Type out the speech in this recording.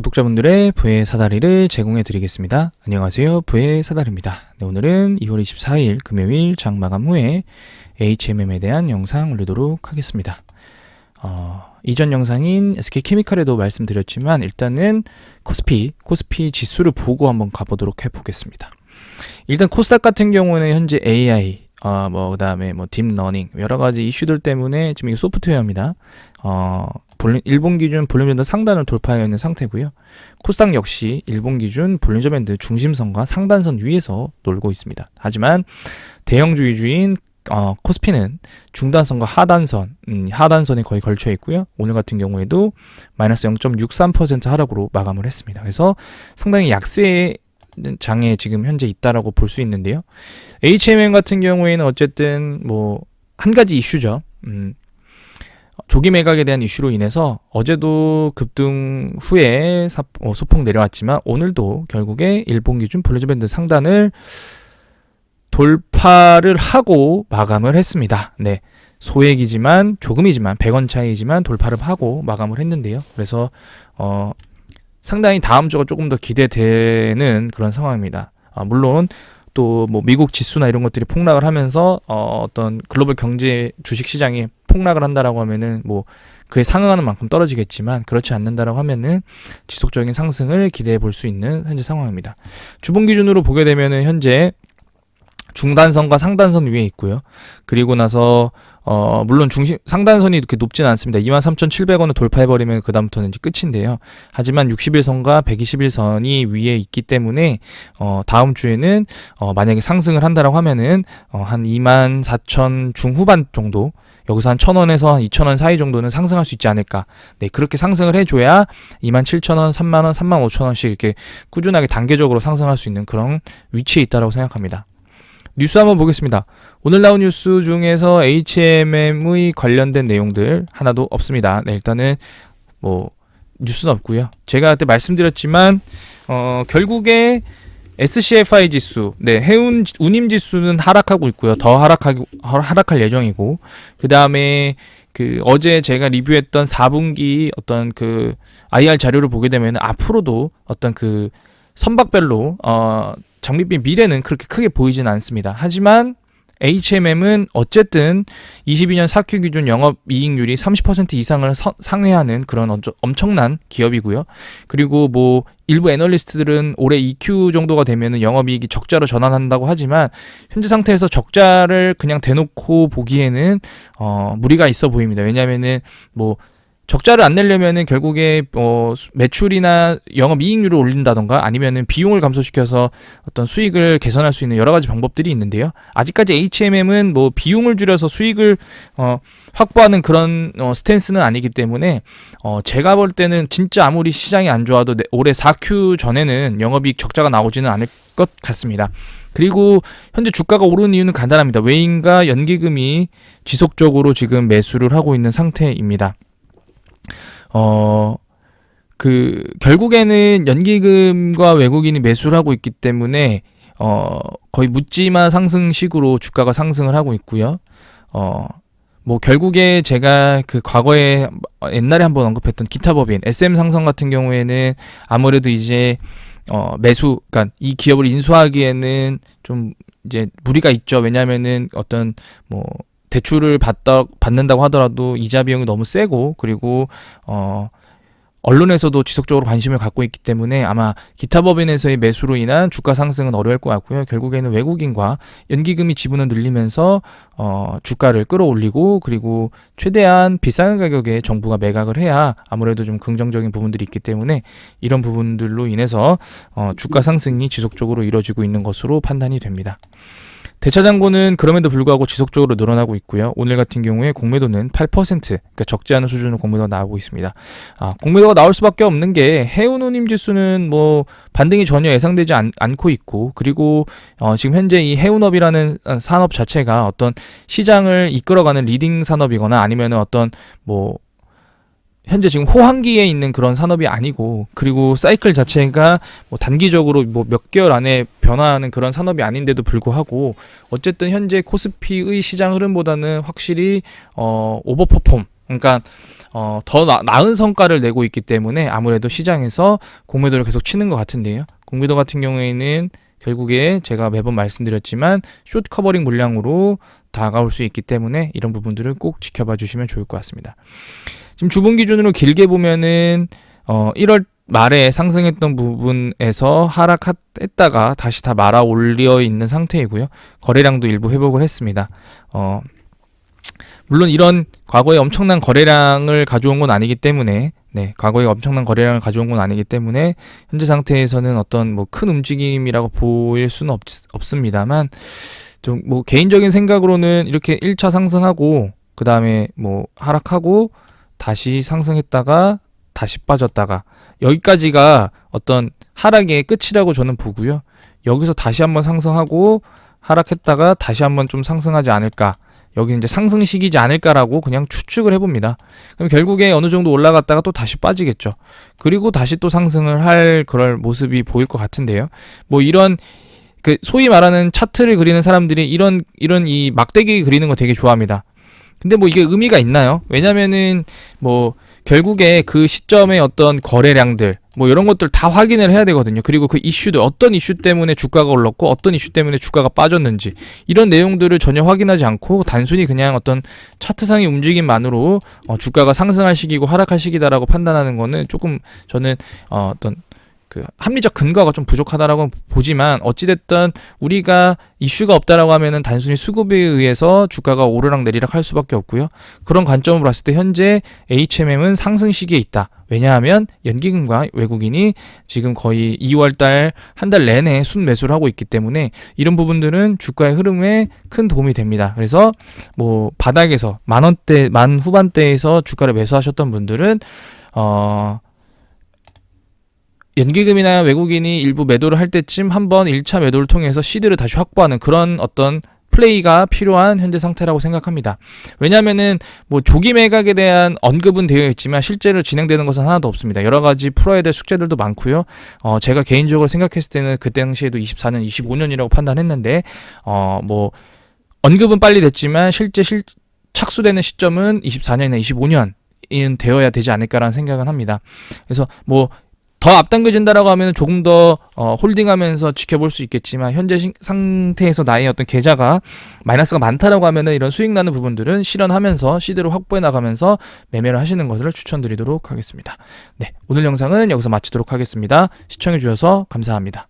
구독자분들의 부의 사다리를 제공해 드리겠습니다. 안녕하세요. 부의 사다리입니다. 네, 오늘은 2월 24일 금요일 장 마감 후에 HMM에 대한 영상 올리도록 하겠습니다. 이전 영상인 SK케미칼에도 말씀드렸지만 일단은 코스피 지수를 보고 한번 가보도록 해보겠습니다. 일단 코스닥 같은 경우는 현재 AI 그다음에 딥러닝 여러 가지 이슈들 때문에 지금 이게 소프트웨어입니다. 일본 기준 볼린저 밴드 상단을 돌파해 있는 상태고요. 코스닥 역시 일본 기준 볼린저 밴드 중심선과 상단선 위에서 놀고 있습니다. 하지만 대형주의주인 코스피는 중단선과 하단선에 거의 걸쳐 있고요. 오늘 같은 경우에도 마이너스 0.63% 하락으로 마감을 했습니다. 그래서 상당히 약세 장에 지금 현재 있다라고 볼 수 있는데요. HMM 같은 경우에는 어쨌든 한 가지 이슈죠. 조기 매각에 대한 이슈로 인해서 어제도 급등 후에 소폭 내려왔지만 오늘도 결국에 일본 기준 볼린저 밴드 상단을 돌파를 하고 마감을 했습니다. 네. 소액이지만 조금이지만 100원 차이지만 돌파를 하고 마감을 했는데요. 그래서 상당히 다음 주가 조금 더 기대되는 그런 상황입니다. 물론 또 미국 지수나 이런 것들이 폭락을 하면서 어떤 글로벌 경제 주식 시장이 폭락을 한다라고 하면은 그에 상응하는 만큼 떨어지겠지만 그렇지 않는다라고 하면은 지속적인 상승을 기대해 볼 수 있는 현재 상황입니다. 주봉 기준으로 보게 되면은 현재 중단선과 상단선 위에 있고요. 그리고 나서 물론 상단선이 이렇게 높지는 않습니다. 23,700원을 돌파해버리면 그 다음부터는 이제 끝인데요. 하지만 60일선과 120일선이 위에 있기 때문에 다음 주에는 만약에 상승을 한다라고 하면은 한 24,000 중후반 정도, 여기서 한 1,000원에서 한 2,000원 사이 정도는 상승할 수 있지 않을까. 네, 그렇게 상승을 해줘야 27,000원, 30,000원, 35,000원씩 이렇게 꾸준하게 단계적으로 상승할 수 있는 그런 위치에 있다고 생각합니다. 뉴스 한번 보겠습니다. 오늘 나온 뉴스 중에서 HMM의 관련된 내용들 하나도 없습니다. 네, 일단은 뉴스는 없고요. 제가 그때 말씀드렸지만 결국에 SCFI 지수, 해운 운임 지수는 하락하고 있고요. 더 하락할 예정이고, 그 다음에 어제 제가 리뷰했던 4분기 어떤 IR 자료를 보게 되면 앞으로도 어떤 선박별로 장밋빛 미래는 그렇게 크게 보이지는 않습니다. 하지만 HMM은 어쨌든 22년 4Q 기준 영업이익률이 30% 이상을 상회하는 그런 엄청난 기업이고요. 그리고 일부 애널리스트들은 올해 2Q 정도가 되면은 영업이익이 적자로 전환한다고 하지만 현재 상태에서 적자를 그냥 대놓고 보기에는 무리가 있어 보입니다. 왜냐하면은 적자를 안 내려면은 결국에 매출이나 영업이익률을 올린다던가 아니면은 비용을 감소시켜서 어떤 수익을 개선할 수 있는 여러 가지 방법들이 있는데요. 아직까지 HMM은 비용을 줄여서 수익을 확보하는 그런 스탠스는 아니기 때문에 제가 볼 때는 진짜 아무리 시장이 안 좋아도 올해 4Q 전에는 영업이익 적자가 나오지는 않을 것 같습니다. 그리고 현재 주가가 오르는 이유는 간단합니다. 외인과 연기금이 지속적으로 지금 매수를 하고 있는 상태입니다. 결국에는 연기금과 외국인이 매수를 하고 있기 때문에 거의 묻지마 상승식으로 주가가 상승을 하고 있고요. 결국에 제가 과거에 옛날에 한번 언급했던 기타 법인 SM 상성 같은 경우에는 아무래도 이제 그러니까 이 기업을 인수하기에는 좀 이제 무리가 있죠. 왜냐하면은 어떤 대출을 받는다고 하더라도 이자 비용이 너무 세고, 그리고 언론에서도 지속적으로 관심을 갖고 있기 때문에 아마 기타 법인에서의 매수로 인한 주가 상승은 어려울 것 같고요. 결국에는 외국인과 연기금이 지분을 늘리면서 주가를 끌어올리고, 그리고 최대한 비싼 가격에 정부가 매각을 해야 아무래도 좀 긍정적인 부분들이 있기 때문에 이런 부분들로 인해서 주가 상승이 지속적으로 이루어지고 있는 것으로 판단이 됩니다. 대차장고는 그럼에도 불구하고 지속적으로 늘어나고 있고요. 오늘 같은 경우에 공매도는 8%, 그러니까 적지 않은 수준으로 공매도가 나오고 있습니다. 공매도가 나올 수밖에 없는 게 해운 운임 지수는 반등이 전혀 예상되지 않고 있고, 그리고 지금 현재 이 해운업이라는 산업 자체가 어떤 시장을 이끌어가는 리딩 산업이거나 아니면 어떤 현재 지금 호황기에 있는 그런 산업이 아니고, 그리고 사이클 자체가 단기적으로 몇 개월 안에 변화하는 그런 산업이 아닌데도 불구하고 어쨌든 현재 코스피의 시장 흐름보다는 확실히 오버퍼폼, 그러니까 더 나은 성과를 내고 있기 때문에 아무래도 시장에서 공매도를 계속 치는 것 같은데요. 공매도 같은 경우에는 결국에 제가 매번 말씀드렸지만 숏 커버링 물량으로 다가올 수 있기 때문에 이런 부분들을 꼭 지켜봐 주시면 좋을 것 같습니다. 지금 주봉 기준으로 길게 보면은 1월 말에 상승했던 부분에서 하락했다가 다시 다 말아 올려 있는 상태이고요. 거래량도 일부 회복을 했습니다. 물론 이런 과거에 엄청난 거래량을 가져온 건 아니기 때문에 현재 상태에서는 어떤 뭐 큰 움직임이라고 보일 수는 없습니다만 좀 뭐 개인적인 생각으로는 이렇게 1차 상승하고 그 다음에 뭐 하락하고 다시 상승했다가 다시 빠졌다가 여기까지가 어떤 하락의 끝이라고 저는 보고요. 여기서 다시 한번 상승하고 하락했다가 다시 한번 좀 상승하지 않을까, 여기 이제 상승 시기지 않을까라고 그냥 추측을 해봅니다. 그럼 결국에 어느 정도 올라갔다가 또 다시 빠지겠죠. 그리고 다시 또 상승을 할 그럴 모습이 보일 것 같은데요. 뭐 이런 그 소위 말하는 차트를 그리는 사람들이 이런 이 막대기 그리는 거 되게 좋아합니다. 근데 뭐 이게 의미가 있나요? 왜냐면은 뭐 결국에 그 시점의 어떤 거래량들 뭐 이런 것들 다 확인을 해야 되거든요. 그리고 그 이슈들, 어떤 이슈 때문에 주가가 올랐고 어떤 이슈 때문에 주가가 빠졌는지 이런 내용들을 전혀 확인하지 않고 단순히 그냥 어떤 차트상의 움직임만으로 주가가 상승할 시기고 하락할 시기다라고 판단하는 거는 조금 저는 어떤 그 합리적 근거가 좀 부족하다라고 보지만, 어찌됐든 우리가 이슈가 없다라고 하면은 단순히 수급에 의해서 주가가 오르락 내리락 할 수밖에 없고요. 그런 관점으로 봤을 때 현재 HMM은 상승 시기에 있다. 왜냐하면 연기금과 외국인이 지금 거의 2월달 한 달 내내 순매수를 하고 있기 때문에 이런 부분들은 주가의 흐름에 큰 도움이 됩니다. 그래서 뭐 바닥에서 만 후반대에서 주가를 매수하셨던 분들은 연기금이나 외국인이 일부 매도를 할 때쯤 한번 1차 매도를 통해서 시드를 다시 확보하는 그런 어떤 플레이가 필요한 현재 상태라고 생각합니다. 왜냐면은 뭐 조기 매각에 대한 언급은 되어 있지만 실제로 진행되는 것은 하나도 없습니다. 여러 가지 풀어야 될 숙제들도 많고요. 제가 개인적으로 생각했을 때는 그때 당시에도 24년, 25년이라고 판단했는데 뭐 언급은 빨리 됐지만 실제 착수되는 시점은 24년이나 25년은 되어야 되지 않을까라는 생각은 합니다. 그래서 뭐 더 앞당겨진다라고 하면 조금 더 홀딩하면서 지켜볼 수 있겠지만, 현재 상태에서 나의 어떤 계좌가 마이너스가 많다라고 하면은 이런 수익 나는 부분들은 실현하면서 시드를 확보해 나가면서 매매를 하시는 것을 추천드리도록 하겠습니다. 네, 오늘 영상은 여기서 마치도록 하겠습니다. 시청해 주셔서 감사합니다.